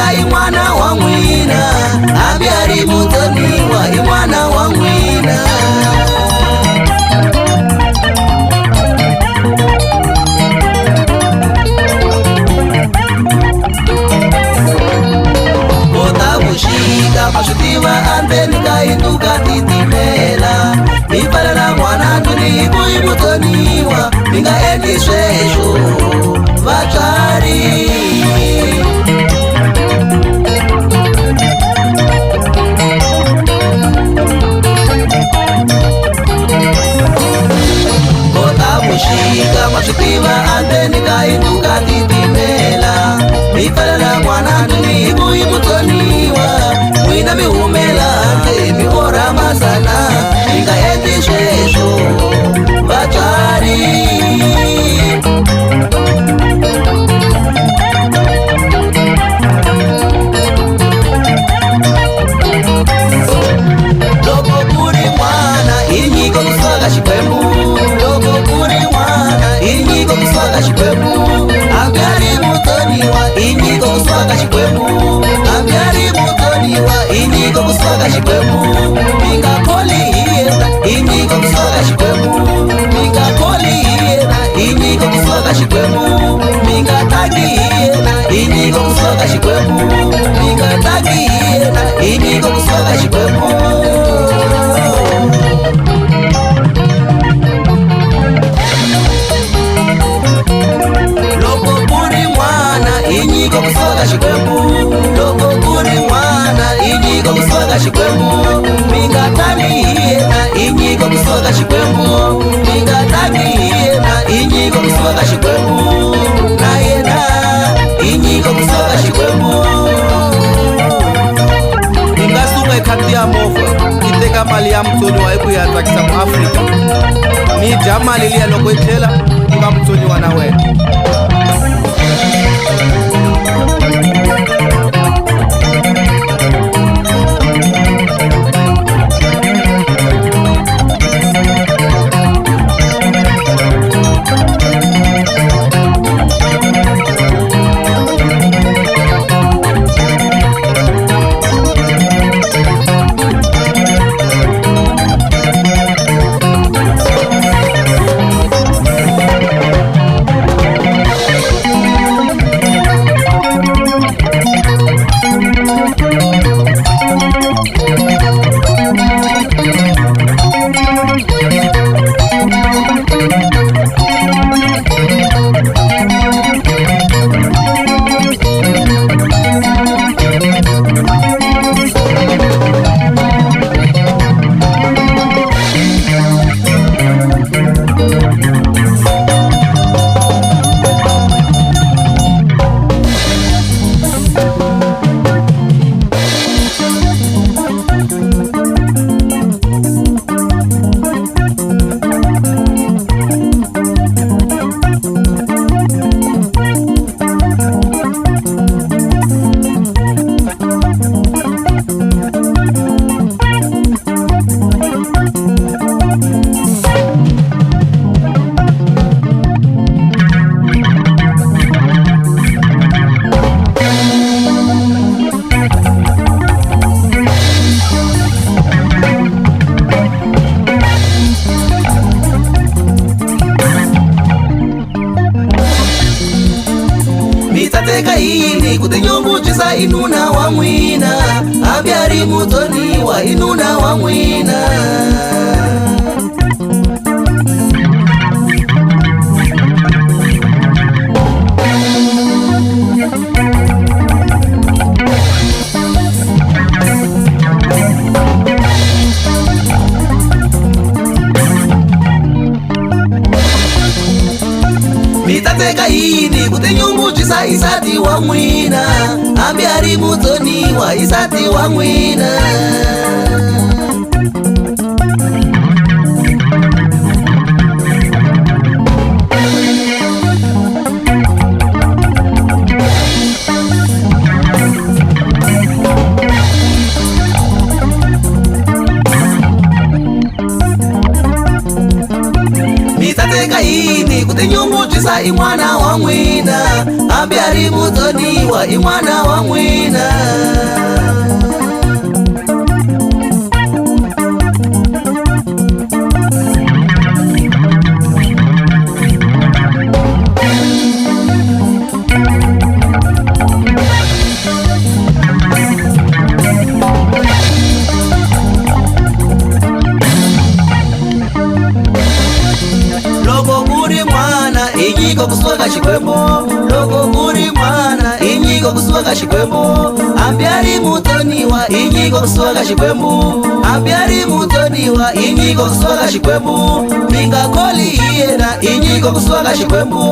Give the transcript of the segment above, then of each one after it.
Africa imwana wa mwina, abyari mutoniwa imwana wa mwina. Otabushika mashutiva andeni kainduka titimela, ipala na mwana nduni kuimutoniwa, minga endiswesho vatari. Otabushika mashutiva andeni kainduka titimela, ipala na mwana nduni kuimutoniwa, mwina mihumela ande mihora masana, minga endiswesho vatari. mali ya mtoni wa eku ya takisa mu Afrika ni jamali liya loko itela iba mtoni wa nawe. Teka yini kutenyombuchisa inuna wa mwina, abyari mutoni wa inuna wa mwina. Mitateka yini kutenyombuchisa isati wa mwina, abyari mutoni wa isati wa mwina. Mitateka yini kuti nyungudzisa imwana wa mwina hambi ari mudzoniwa imwana wa mwina. Inyiko kusuka chikwembo, loko muri mwana. Inyiko kusuka chikwembo, ambiari mutoniwa. Inyiko kusuka chikwembo, ambiari mutoniwa. Inyiko kusuka chikwembo, minga koli iena. Inyiko kusuka chikwembo,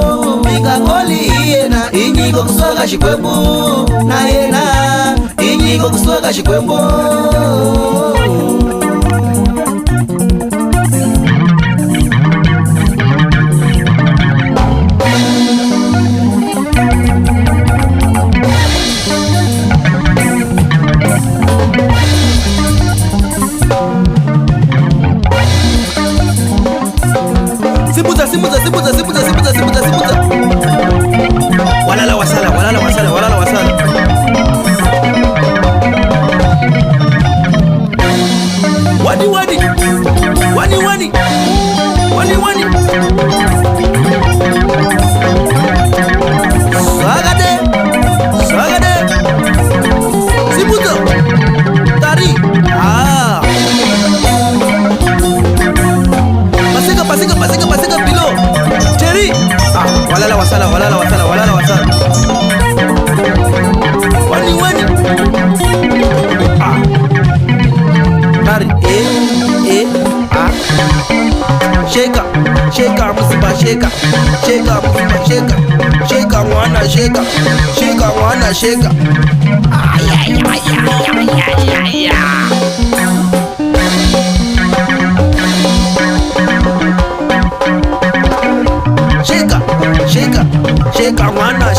minga koli iena. Inyiko kusuka chikwembo, na iena. Inyiko kusuka chikwembo. Sibuza. Walala wasala. Wani. Sagade. Sibuza. Tari. Pasika bilo. Teri. Walala wasala. Wani. Tari. Sheka musiba sheka mwana sheka sheka mwana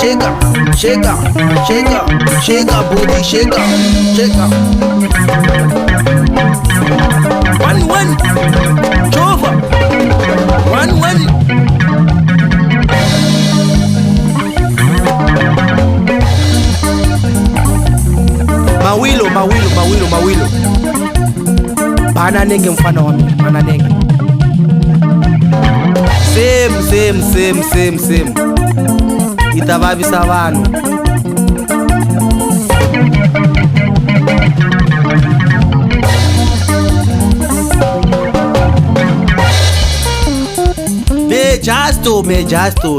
sheka booty sheka one chova one mawilo bana nenge mfano wami bana nenge same itavavisa vanhu.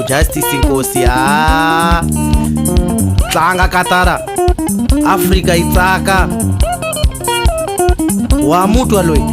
Justice inkosi tlanga katara Afrika itsaka wa mutwa loyi.